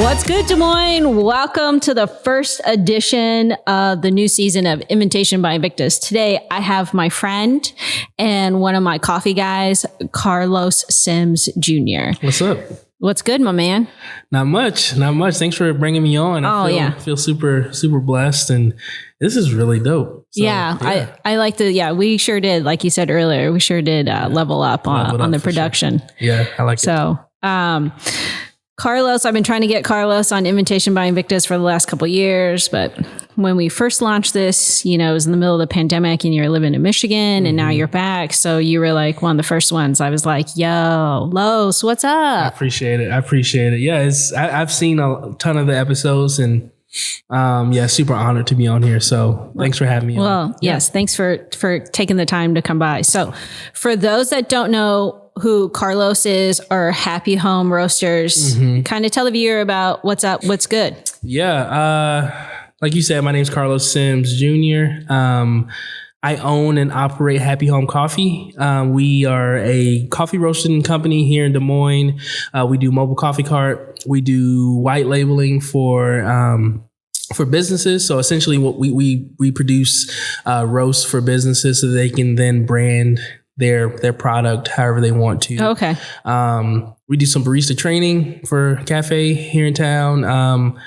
What's good, Des Moines? Welcome to the first edition of the new season of Invitation by Invictus. Today, I have my friend and one of my coffee guys, Carlos Sims Jr. What's up? What's good, my man? Not much. Thanks for bringing me on. I feel super blessed, and this is really dope. So, I like to, we sure did. Like you said earlier, we sure did level up on the production. Sure. Yeah, I like it. So, Carlos, I've been trying to get Carlos on Invitation by Invictus for the last couple of years, but when we first launched this, it was in the middle of the pandemic and you were living in Michigan and now you're back. So you were like one of the first ones. I was like, yo, Los, what's up? I appreciate it. Yeah, I've seen a ton of the episodes and super honored to be on here. So thanks for having me on. Well, yes, thanks for taking the time to come by. So for those that don't know who Carlos is or Happy Home Roasters, kind of tell the viewer about what's up, what's good. Yeah. Like you said, my name's Carlos Sims Jr. I own and operate Happy Home Coffee. We are a coffee roasting company here in Des Moines. We do mobile coffee cart. We do white labeling for businesses. So essentially what we produce roasts for businesses so they can then brand their product however they want to. Okay. We do some barista training for a cafe here in town.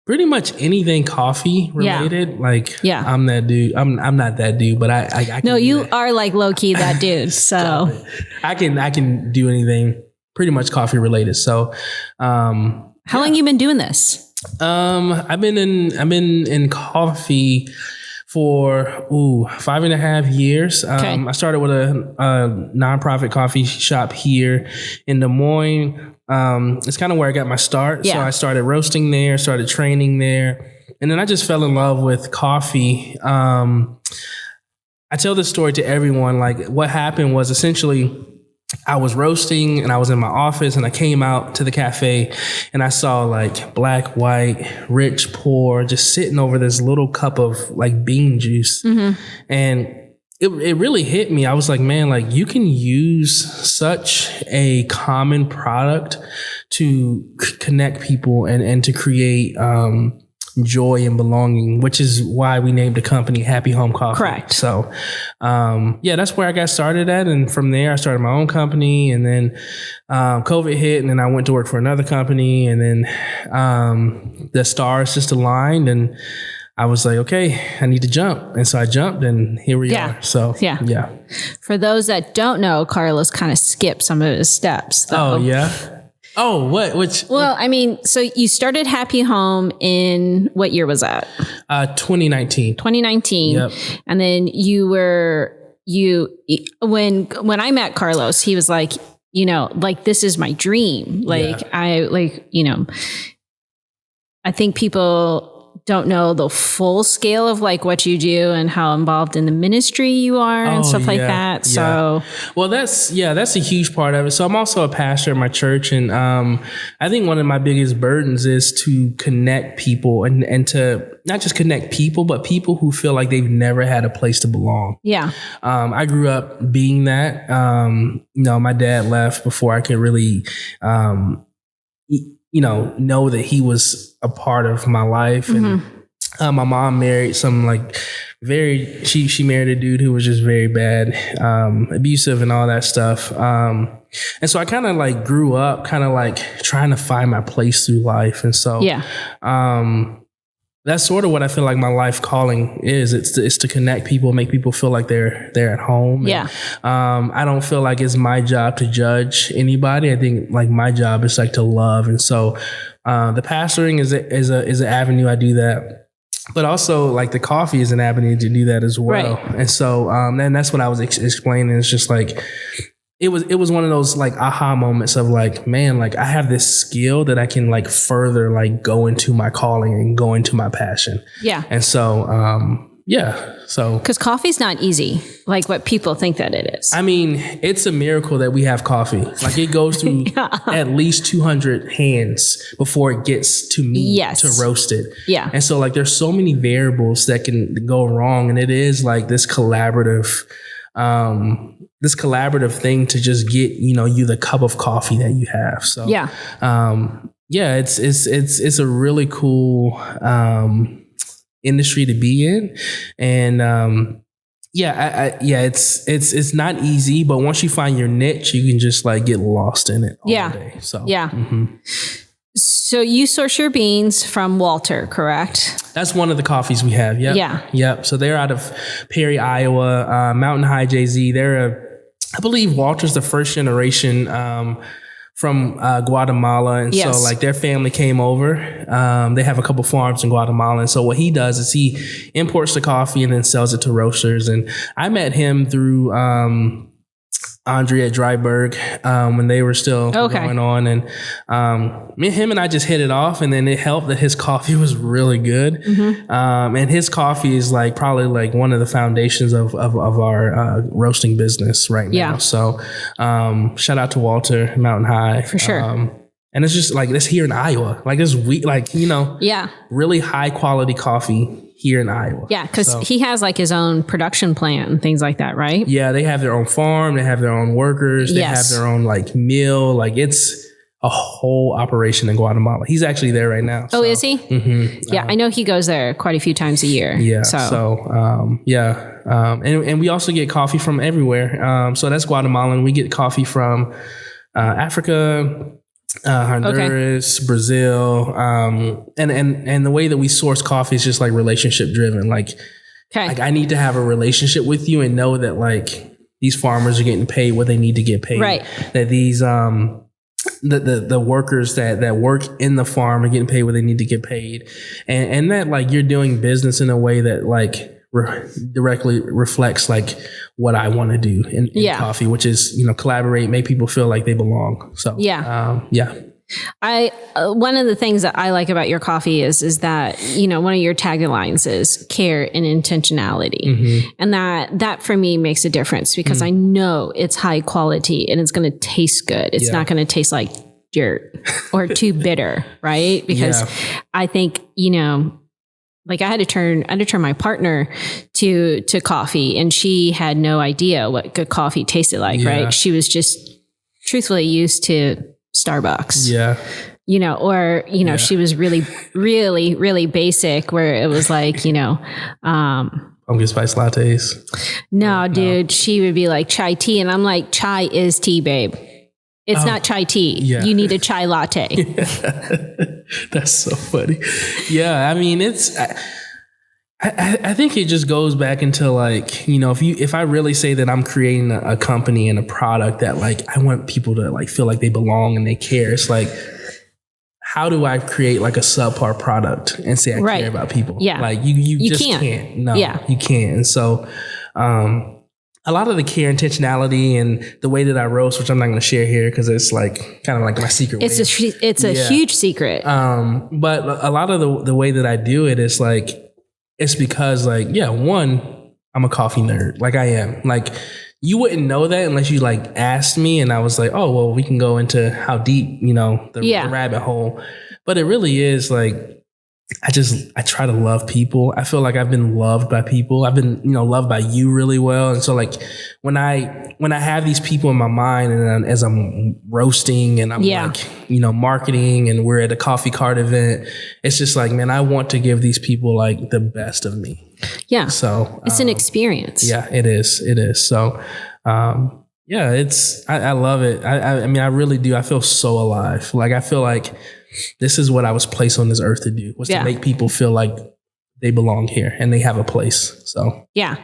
Pretty much anything coffee related. I'm that dude. I'm not that dude, but I can. No, you are like low key that dude. So I can do anything pretty much coffee related. So how long you been doing this? I've been in coffee for 5.5 years. Okay. I started with a nonprofit coffee shop here in Des Moines. It's kind of where I got my start. Yeah. So I started roasting there, started training there. And then I just fell in love with coffee. I tell this story to everyone. Like what happened was essentially I was roasting and I was in my office and I came out to the cafe and I saw like black, white, rich, poor, just sitting over this little cup of like bean juice. And it really hit me. I was like, man, like you can use such a common product to connect people and to create joy and belonging, which is why we named the company Happy Home Coffee. Correct. So, that's where I got started at. And from there, I started my own company. And then COVID hit, and then I went to work for another company. And then the stars just aligned, and I was like, okay, I need to jump. And so I jumped, and here we are. So, yeah. For those that don't know, Carlos kind of skipped some of his steps, though. Oh, yeah. Oh, what? Well, I mean, so you started Happy Home in what year was that? 2019. 2019. Yep. And then when I met Carlos, he was like, this is my dream. I think people don't know the full scale of like what you do and how involved in the ministry you are and stuff like that. So, well, that's a huge part of it. So I'm also a pastor at my church. And I think one of my biggest burdens is to connect people and to not just connect people, but people who feel like they've never had a place to belong. Yeah. I grew up being that. My dad left before I could really, know that he was a part of my life. And my mom married some she married a dude who was just very bad, abusive and all that stuff. And so I kind of like grew up kind of like trying to find my place through life. And so, that's sort of what I feel like my life calling is. It's to connect people, make people feel like they're at home. Yeah. And, I don't feel like it's my job to judge anybody. I think like my job is like to love. And so, the pastoring is an avenue I do that, but also like the coffee is an avenue to do that as well. Right. And so, and that's what I was explaining. It's just like, it was one of those like aha moments of like, man, like I have this skill that I can like further like go into my calling and go into my passion. Yeah. And so, so. Because coffee's not easy, like what people think that it is. I mean, it's a miracle that we have coffee. Like it goes through at least 200 hands before it gets to me to roast it. Yeah. And so like there's so many variables that can go wrong. And it is like this collaborative thing to just get, you the cup of coffee that you have. So, yeah, it's a really cool industry to be in, and it's not easy, but once you find your niche, you can just like get lost in it all day. So So you source your beans from Walter, correct? That's one of the coffees we have. Yep. Yeah. Yep. So they're out of Perry, Iowa, Mountain High JZ. I believe Walter's the first generation from Guatemala. And so like their family came over. They have a couple farms in Guatemala. And so what he does is he imports the coffee and then sells it to roasters. And I met him through Andrea Dryberg when they were still going on, and him and I just hit it off, and then it helped that his coffee was really good, and his coffee is like probably like one of the foundations of our roasting business right now. So shout out to Walter, Mountain High for sure. And it's just like this here in Iowa, like this really high quality coffee here in Iowa. Yeah, because he has like his own production plant and things like that, right? Yeah, they have their own farm. They have their own workers. They have their own like mill. Like it's a whole operation in Guatemala. He's actually there right now. Oh, is he? Mm-hmm. Yeah, I know he goes there quite a few times a year. Yeah. And we also get coffee from everywhere. So that's Guatemalan. We get coffee from Africa, Honduras, Brazil, and the way that we source coffee is just like relationship driven. Like I need to have a relationship with you and know that like these farmers are getting paid what they need to get paid. Right. That these the workers that work in the farm are getting paid what they need to get paid, and that like you're doing business in a way that like directly reflects like what I want to do in coffee, which is, collaborate, make people feel like they belong. So, one of the things that I like about your coffee is that, one of your taglines is care and intentionality. And that for me makes a difference because I know it's high quality and it's going to taste good. It's not going to taste like dirt or too bitter. Right. Because I think, like I had to turn my partner to coffee, and she had no idea what good coffee tasted like, right? She was just truthfully used to Starbucks. Yeah. She was really, really, really basic where it was like, pumpkin spice lattes. No, dude, she would be like chai tea. And I'm like, chai is tea, babe. It's not chai tea. Yeah. You need a chai latte. That's so funny. Yeah. I mean, I think it just goes back into like, if I really say that I'm creating a company and a product that like, I want people to like feel like they belong and they care. It's like, how do I create like a subpar product and say I care about people? Yeah. Like you just can't. No, you can't. And so, a lot of the care, intentionality, and the way that I roast, which I'm not going to share here because it's like kind of like my secret. It's a huge secret. But a lot of the way that I do it is like, it's because like, one, I'm a coffee nerd. Like I am. Like you wouldn't know that unless you like asked me, and I was like, oh, well, we can go into how deep, the rabbit hole. But it really is like, I try to love people. I feel like I've been loved by people. I've been, loved by you really well. And so like when I have these people in my mind and as I'm roasting and I'm like, marketing and we're at a coffee cart event, it's just like, man, I want to give these people like the best of me. Yeah. So it's an experience. Yeah, it is. It is. So, I love it. I mean, I really do. I feel so alive. Like, I feel like this is what I was placed on this earth to do, was to make people feel like they belong here and they have a place. So yeah.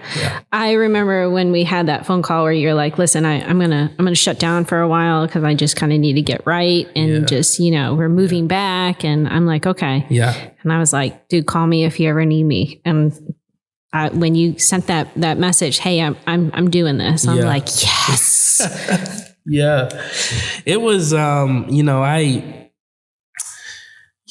I remember when we had that phone call where you're like, listen, I'm gonna shut down for a while because I just kind of need to get right and just, we're moving back. And I'm like, okay. Yeah. And I was like, dude, call me if you ever need me. And when you sent that message, hey, I'm doing this. I'm like, yes. Yeah. It was,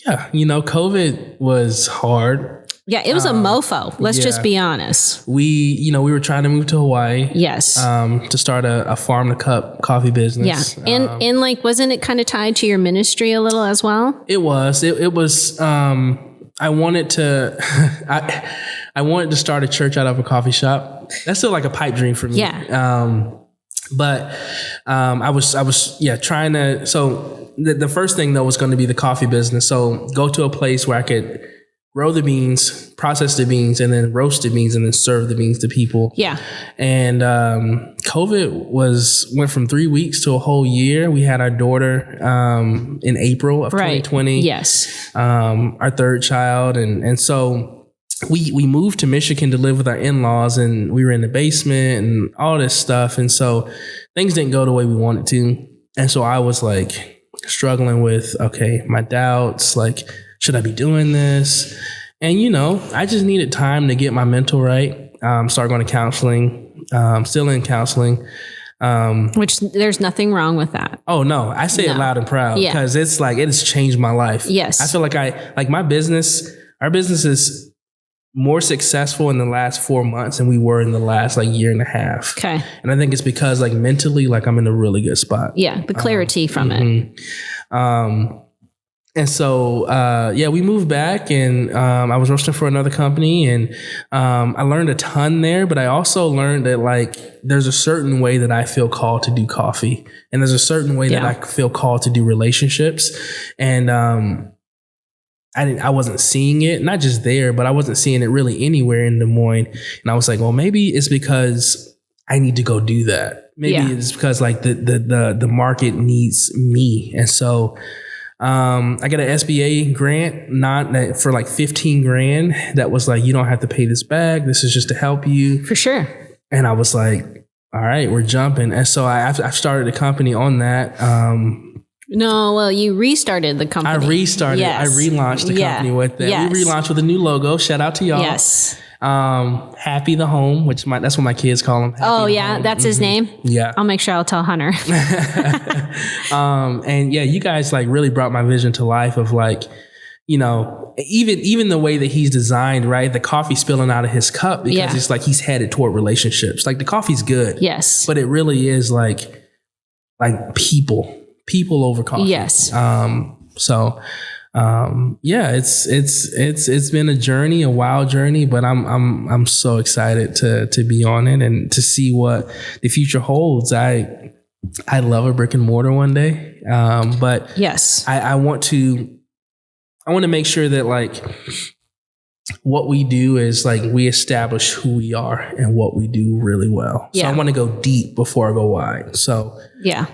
COVID was hard. Yeah, it was a mofo. Let's just be honest. We were trying to move to Hawaii. Yes. To start a farm to cup coffee business. Yeah. And like, wasn't it kind of tied to your ministry a little as well? It was. It was, I wanted to, I wanted to start a church out of a coffee shop. That's still like a pipe dream for me. Yeah. But I was trying to. So the first thing though was going to be the coffee business. So go to a place where I could grow the beans, process the beans, and then roast the beans, and then serve the beans to people. Yeah. And COVID went from 3 weeks to a whole year. We had our daughter in April of 2020. Yes. Our third child, and so we moved to Michigan to live with our in-laws, and we were in the basement and all this stuff. And so things didn't go the way we wanted to. And so I was like struggling with, okay, my doubts, like, should I be doing this? And, I just needed time to get my mental right. Start going to counseling, still in counseling. Which there's nothing wrong with that. Oh, no, I say it loud and proud because it's like, it has changed my life. Yes. I feel like our business is more successful in the last 4 months than we were in the last year and a half. Okay. And I think it's because mentally, I'm in a really good spot. Yeah. The clarity from it. And so, we moved back, and I was roasting for another company, and I learned a ton there. But I also learned that there's a certain way that I feel called to do coffee, and there's a certain way that I feel called to do relationships. And I wasn't seeing it, not just there, but I wasn't seeing it really anywhere in Des Moines. And I was like, well, maybe it's because I need to go do that. Maybe it's because the market needs me, and so. I got an SBA grant, not for 15 grand. That was you don't have to pay this back. This is just to help you. For sure. And I was like, all right, we're jumping. And so I started a company on that. No, well, you restarted the company. I restarted. Yes. I relaunched the company with that. Yes. We relaunched with a new logo. Shout out to y'all. Yes. Happy the Home, that's what my kids call him. Happy that's his name. Yeah. I'll make sure I'll tell Hunter. And you guys really brought my vision to life of even the way that he's designed, right? The coffee spilling out of his cup because it's he's headed toward relationships. The coffee's good. Yes. But it really is people over coffee. Yes. It's been a journey, a wild journey, but I'm so excited to be on it and to see what the future holds. I love a brick and mortar one day. But yes, I want to make sure that what we do is we establish who we are and what we do really well. So I want to go deep before I go wide. So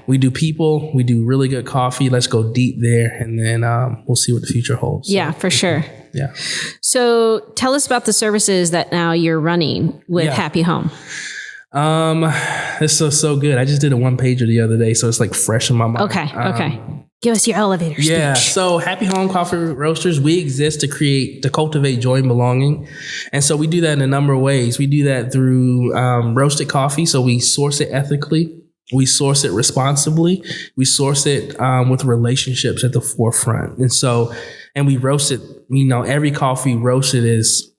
we do people, we do really good coffee. Let's go deep there, and then we'll see what the future holds. Yeah, for sure. Yeah. So tell us about the services that now you're running with Happy Home. It's so good. I just did a one pager the other day, so it's fresh in my mind. Okay. Give us your elevator speech. Yeah. So Happy Home Coffee Roasters, we exist to cultivate joy and belonging. And so we do that in a number of ways. We do that through roasted coffee. So we source it ethically. We source it responsibly. We source it with relationships at the forefront. And we roast it, every coffee roasted is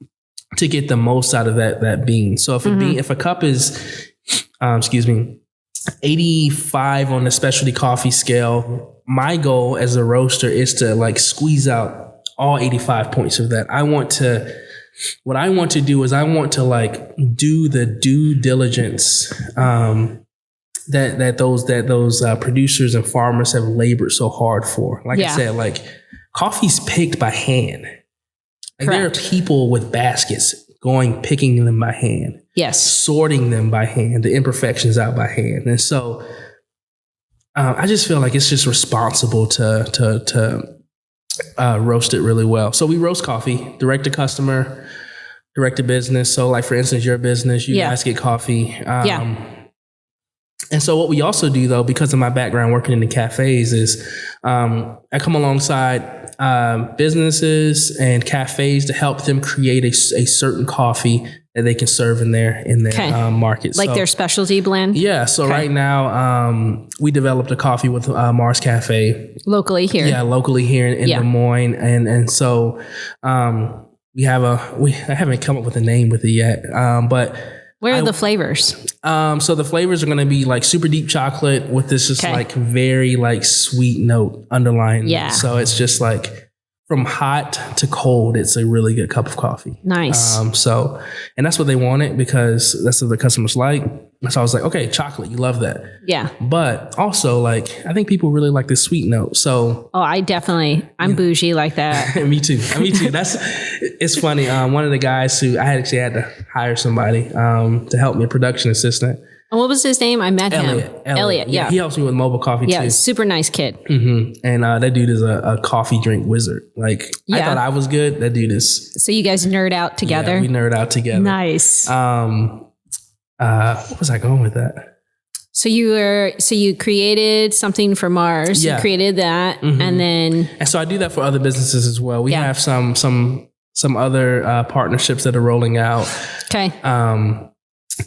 to get the most out of that bean. So if a cup is, 85 on the specialty coffee scale, my goal as a roaster is to squeeze out all 85 points of that. What I want to do is do the due diligence that those producers and farmers have labored so hard for. I said, coffee's picked by hand. There are people with baskets picking them by hand. Yes. Sorting them by hand, the imperfections out by hand. And so I just feel it's just responsible to roast it really well. So we roast coffee, direct to customer, direct to business. So for instance, your business, you guys get coffee. And so what we also do, though, because of my background working in the cafes, is I come alongside businesses and cafes to help them create a certain coffee that they can serve in their market. Their specialty blend? Yeah. So right now, we developed a coffee with Mars Cafe. Locally here. Yeah, locally here in Des Moines. And so I haven't come up with a name with it yet, but... Where are the flavors? So the flavors are going to be super deep chocolate with this just very sweet note underlying. Yeah. So it's just from hot to cold, it's a really good cup of coffee. Nice. And that's what they wanted because that's what the customers like. So I was like, okay, chocolate, you love that. Yeah. But also, like, I think people really like the sweet note. So, I'm bougie like that. Me too. It's funny. One of the guys who I actually had to hire somebody to help me, a production assistant. And what was his name? I met him. Elliot. Yeah. He helps me with mobile coffee too. Yeah, super nice kid. Mm-hmm. And that dude is a coffee drink wizard. Like, I thought I was good. That dude is. So you guys nerd out together? Yeah, we nerd out together. Nice. What was I going with that? So you created something for Mars. Yeah. You created that, Mm-hmm. and so I do that for other businesses as well. We have some other partnerships that are rolling out. Okay.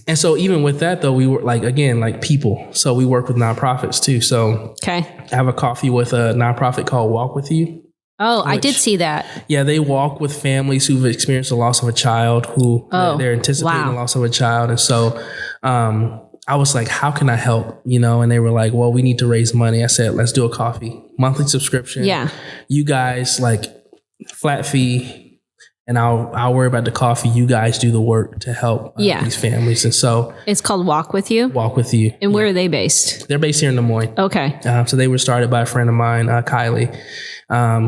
And so even with that though, we were like people. So we work with nonprofits too. So I have a coffee with a nonprofit called Walk With You. Oh, I did see that. Yeah, they walk with families who've experienced the loss of a child, they're anticipating the loss of a child. And so I was like, how can I help? And they were like, well, we need to raise money. I said, let's do a coffee monthly subscription. Yeah. You guys flat fee. And I'll worry about the coffee. You guys do the work to help these families. And so it's called Walk With You. Walk With You. And where are they based? They're based here in Des Moines. Okay. So they were started by a friend of mine, Kylie,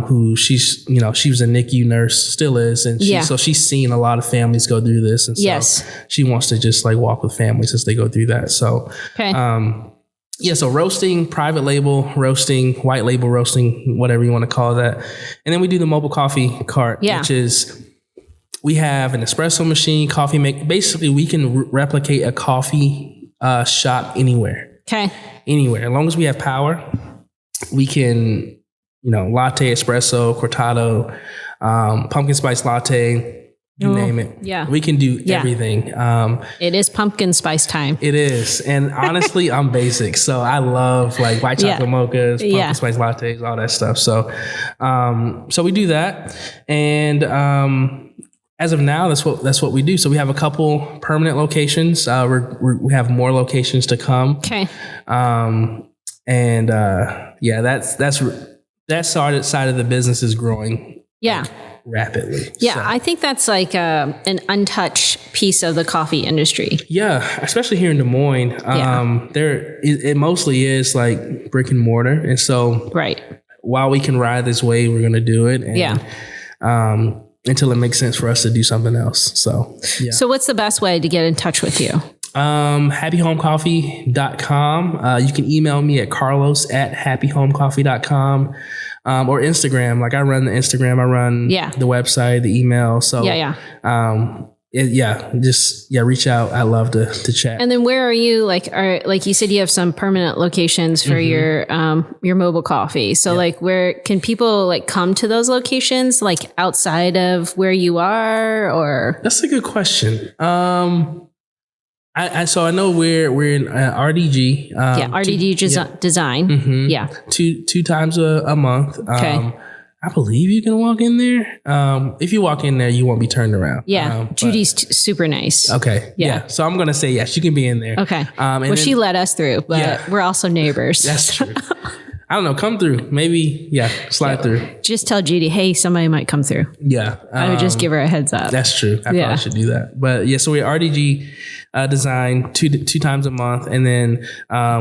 who she was a NICU nurse, still is, and so she's seen a lot of families go through this, and so she wants to just walk with families as they go through that. So so roasting, private label roasting, white label roasting, whatever you want to call that. And then we do the mobile coffee cart, which is, we have an espresso machine, coffee make. Basically, we can replicate a coffee shop anywhere. Okay. Anywhere. As long as we have power, we can, latte, espresso, cortado, pumpkin spice latte, you name it. Yeah. We can do everything. It is pumpkin spice time. It is. And honestly, I'm basic. So I love white chocolate mochas, pumpkin spice lattes, all that stuff. So we do that. And as of now, that's what we do. So we have a couple permanent locations. We have more locations to come. Okay. That side of the business is growing. Yeah. Rapidly. Yeah, So, I think that's an untouched piece of the coffee industry. yeah, especially here in Des Moines. It mostly is brick and mortar. And so while we can ride this wave, we're going to do it. And, until it makes sense for us to do something else. So, yeah. So what's the best way to get in touch with you? happyhomecoffee.com. You can email me at carlos@happyhomecoffee.com. Or Instagram. I run the Instagram, I run the website, the email. So reach out. I love to chat. And then where are you? Like you said, you have some permanent locations for your mobile coffee. So where can people come to those locations? Outside of where you are, or? That's a good question. So I know we're in RDG. RDG design. Mm-hmm. Yeah. Two times a month. Okay. I believe you can walk in there. If you walk in there, you won't be turned around. Yeah. Judy's super nice. Okay. Yeah. So I'm going to say yes, you can be in there. Okay. She let us through, but we're also neighbors. That's true. I don't know. Come through. Maybe, slide through. Just tell Judy, hey, somebody might come through. Yeah. I would just give her a heads up. That's true. I probably should do that. But so we're RDG design two times a month. And then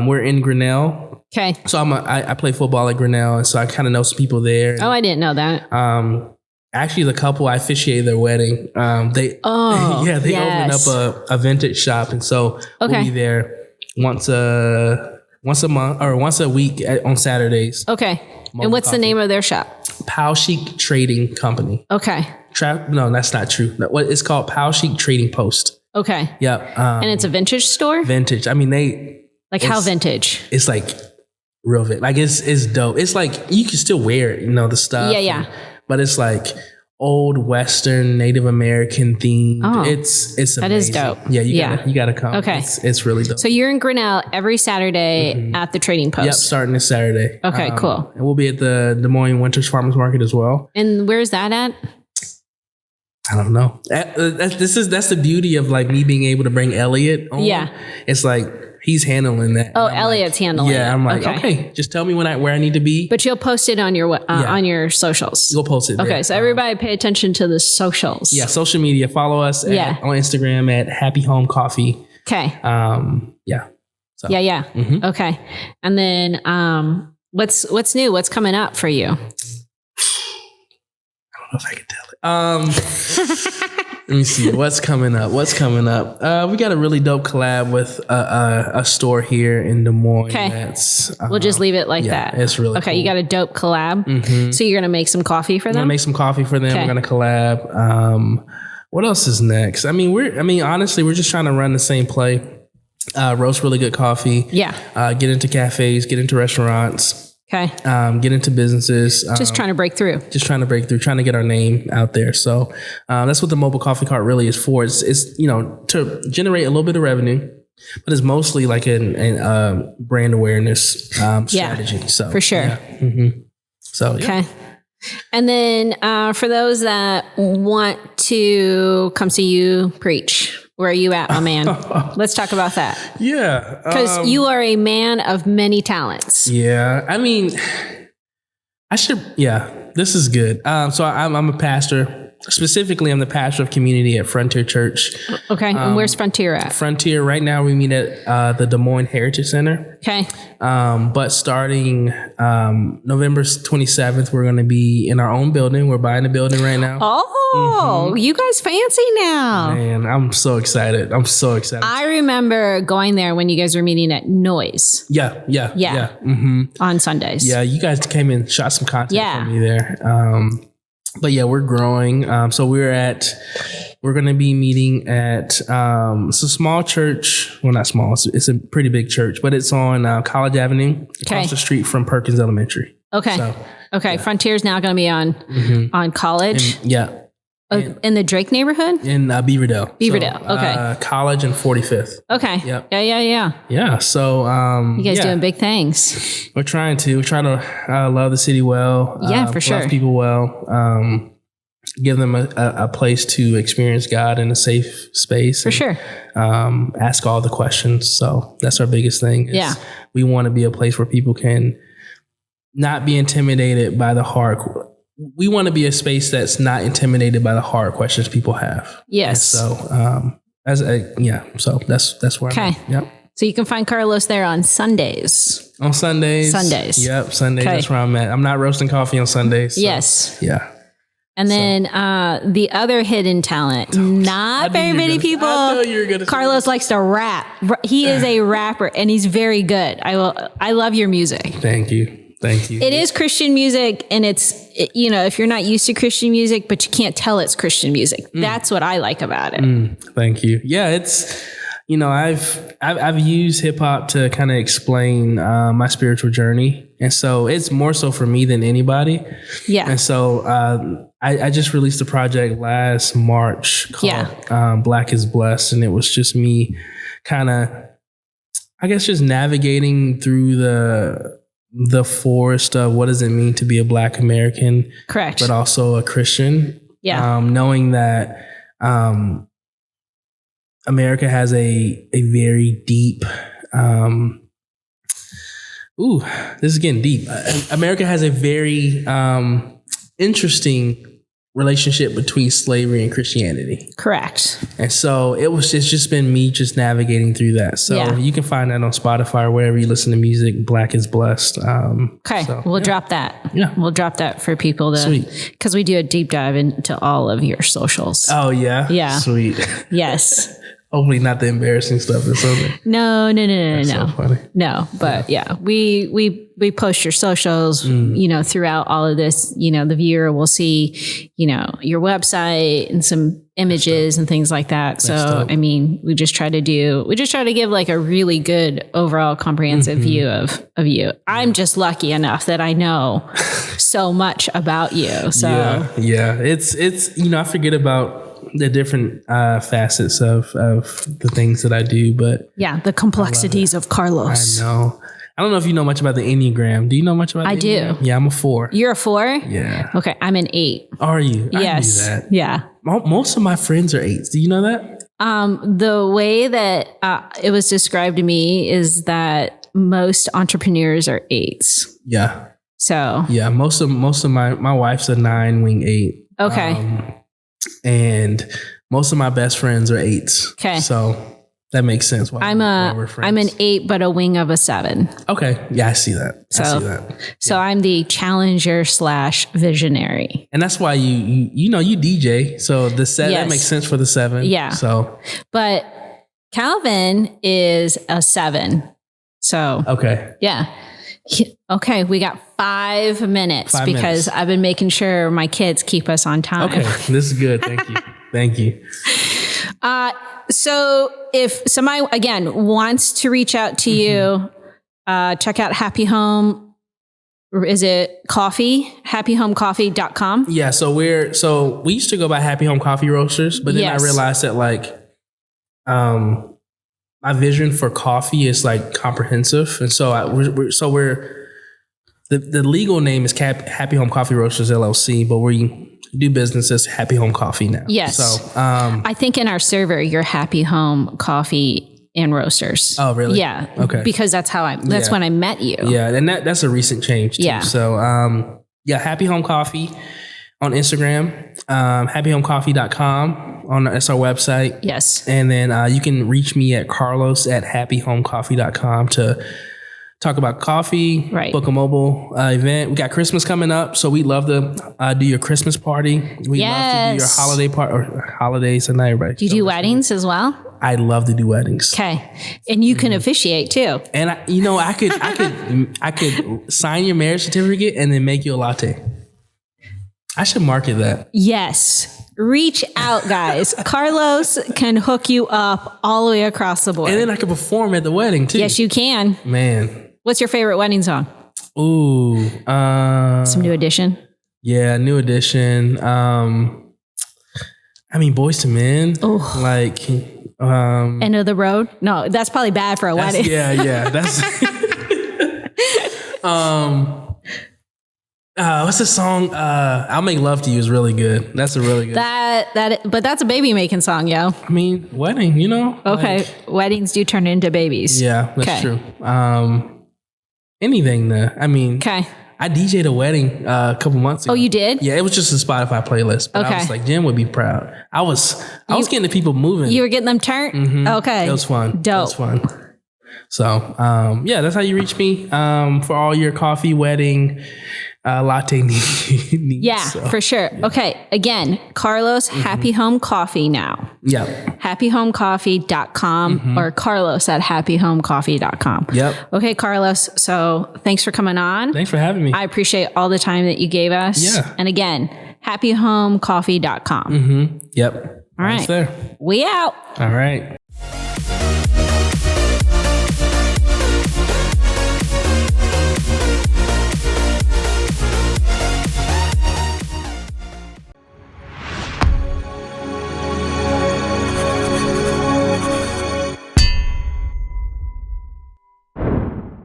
we're in Grinnell. Okay. So I play football at Grinnell. And so I kind of know some people there. Oh, I didn't know that. Actually, the couple, I officiated their wedding. They opened up a vintage shop. And so we'll be there once a month or once a week on Saturdays. Okay. And what's the name of their shop? Pal Chic Trading Company. Okay. No, that's not true. It's called Pal Chic Trading Post. Okay. Yep. And it's a vintage store? Vintage. I mean, how vintage? It's real vintage. It's dope. It's you can still wear it, the stuff. Yeah. But it's old Western Native American themed. Oh, it's amazing. That is dope. Yeah, you gotta come. Okay. It's really dope. So you're in Grinnell every Saturday at the Trading Post. Yep, starting this Saturday. Okay, cool. And we'll be at the Des Moines Winters Farmers Market as well. And where's that at? I don't know. That's the beauty of me being able to bring Elliot on. Yeah. It's he's handling that. Oh, Elliot's handling it. Yeah, I'm like, okay, just tell me where I need to be. But you'll post it on your socials. You'll post it there. Okay, so everybody pay attention to the socials. Yeah, social media. Follow us on Instagram at Happy Home Coffee. Okay. Yeah. So. Yeah. Mm-hmm. Okay. And then what's new? What's coming up for you? I don't know if I can tell it. Let me see what's coming up. We got a really dope collab with a store here in Des Moines. Okay, we'll just leave it like that. It's really okay. Cool. You got a dope collab. Mm-hmm. So you're gonna make some coffee for them. I'm gonna make some coffee for them. We're gonna collab. What else is next? Honestly, we're just trying to run the same play. Roast really good coffee. Yeah. Get into cafes. Get into restaurants. Okay. Get into businesses. Just trying to break through. Trying to get our name out there. So that's what the mobile coffee cart really is for. It's to generate a little bit of revenue, but it's mostly like an brand awareness strategy. So for sure. Yeah. Mm-hmm. So okay. And then for those that want to come see you preach, where are you at, my man? Let's talk about that. Yeah. Because you are a man of many talents. Yeah. This is good. So I'm a pastor. Specifically, I'm the pastor of community at Frontier Church. Okay. And where's Frontier at? Frontier, right now, we meet at the Des Moines Heritage Center. Okay. But starting November 27th, we're going to be in our own building. We're buying a building right now. Oh, you guys fancy now. Man, I'm so excited. I remember going there when you guys were meeting at Noise. Yeah. Mm-hmm. On Sundays. Yeah, you guys came in, shot some content for me there. But yeah, we're growing. So we're going to be meeting at, it's a small church. Well, not small. It's a pretty big church, but it's on College Avenue across the street from Perkins Elementary. Okay. So, okay. Yeah. Frontier's now going to be on College. In the Drake neighborhood? In Beaverdale. Okay. College and 45th. Okay. Yep. Yeah. Yeah. So, you guys doing big things. We're trying to love the city well. Yeah, for sure. Love people well. Give them a place to experience God in a safe space. For sure. Ask all the questions. So that's our biggest thing. We want to be a place where people can not be intimidated by the hard. We want to be a space that's not intimidated by the hard questions people have. Yes. And so, so that's where I'm at. Yep. So you can find Carlos there on Sundays. On Sundays. Yep. Sundays. Okay. That's where I'm at. I'm not roasting coffee on Sundays. So, yes. Yeah. And then the other hidden talent, not very many people. I know you're gonna Carlos likes to rap. He is a rapper and he's very good. I love your music. Thank you. It is Christian music, and it's, if you're not used to Christian music, but you can't tell it's Christian music. That's what I like about it. Thank you. Yeah, it's, I've used hip hop to kind of explain my spiritual journey, and so it's more so for me than anybody. Yeah. And so I just released a project last March called Black is Blessed, and it was just me kind of, I guess, just navigating through the forest of what does it mean to be a Black American, correct, but also a Christian. Yeah, knowing that America has a very deep. This is getting deep. America has a very interesting relationship between slavery and Christianity. Correct. And so it's just been me just navigating through that. So you can find that on Spotify or wherever you listen to music. Black is Blessed. Okay. So, we'll drop that. Yeah. We'll drop that for people because we do a deep dive into all of your socials. Oh yeah. Yeah. Sweet. Yes. Hopefully not the embarrassing stuff or something. No. So funny. No, but we post your socials, throughout all of this. The viewer will see, your website and some images and things like that. So, we just try to give like a really good overall comprehensive view of you. I'm just lucky enough that I know so much about you. So it's, I forget about the different facets of the things that I do, but the complexities of Carlos. I know. I don't know if you know much about the Enneagram. Do you know much about the Enneagram? I do. Yeah, I'm a 4. You're a 4? Yeah. Okay, I'm an 8. Are you? Yes. I knew that. Yeah. Most of my friends are 8s. Do you know that? The way that it was described to me is that most entrepreneurs are 8s. Yeah. So yeah, most of my wife's a 9, wing 8. Okay. And most of my best friends are 8s. Okay. So that makes sense. I'm an 8, but a wing of a 7. Okay. Yeah, I see that. So I'm the challenger / visionary. And that's why you DJ. So the 7 that makes sense for the 7. Yeah. So, but Calvin is a 7. So okay. Yeah. Okay, we got 5 minutes because I've been making sure my kids keep us on time. Okay, this is good. Thank you. Thank you. So if somebody, again, wants to reach out to you, check out Happy Home. Is it coffee? happyhomecoffee.com? Yeah, so we used to go by Happy Home Coffee Roasters, but then I realized that my vision for coffee is comprehensive, and so the legal name is Happy Home Coffee Roasters LLC, but we do business as Happy Home Coffee now. Yes. So I think in our server, you're Happy Home Coffee and Roasters. Oh, really? Yeah. Okay. Because that's when I met you. Yeah, and that's a recent change too. Yeah. So Happy Home Coffee on Instagram, happyhomecoffee.com. That's our website. Yes. And then you can reach me at carlos@happyhomecoffee.com to talk about coffee, book a mobile event. We got Christmas coming up, so we'd love to do your Christmas party. We'd love to do your holiday party or holidays, and not everybody. Do you do weddings as well? I'd love to do weddings. Okay, and you can officiate too. And I could sign your marriage certificate and then make you a latte. I should market that. Yes. Reach out, guys. Carlos can hook you up all the way across the board. And then I can perform at the wedding too. Yes, you can. Man. What's your favorite wedding song? Ooh. Some New Edition? Yeah, New Edition. Boys to Men. Oh. End of the Road? No, that's probably bad for a wedding. Yeah. That's what's the song? I'll Make Love to You is really good. That's a really good. But that's a baby making song, yo. Wedding, Okay, weddings do turn into babies. Yeah, that's true. Anything though. Okay. I DJ'd a wedding a couple months ago. Oh, you did? Yeah, it was just a Spotify playlist. But I was like, Jen would be proud. I was getting the people moving. You were getting them turned? Mm-hmm. Okay. It was fun. Dope. It was fun. So, that's how you reach me for all your coffee, wedding, latte needs. Yeah, for sure. Yeah. Okay. Again, Carlos, Happy Home Coffee now. Yeah. happyhomecoffee.com or carlos@happyhomecoffee.com. Yep. Okay, Carlos. So thanks for coming on. Thanks for having me. I appreciate all the time that you gave us. Yeah. And again, happyhomecoffee.com. Yep. All right. There. We out. All right.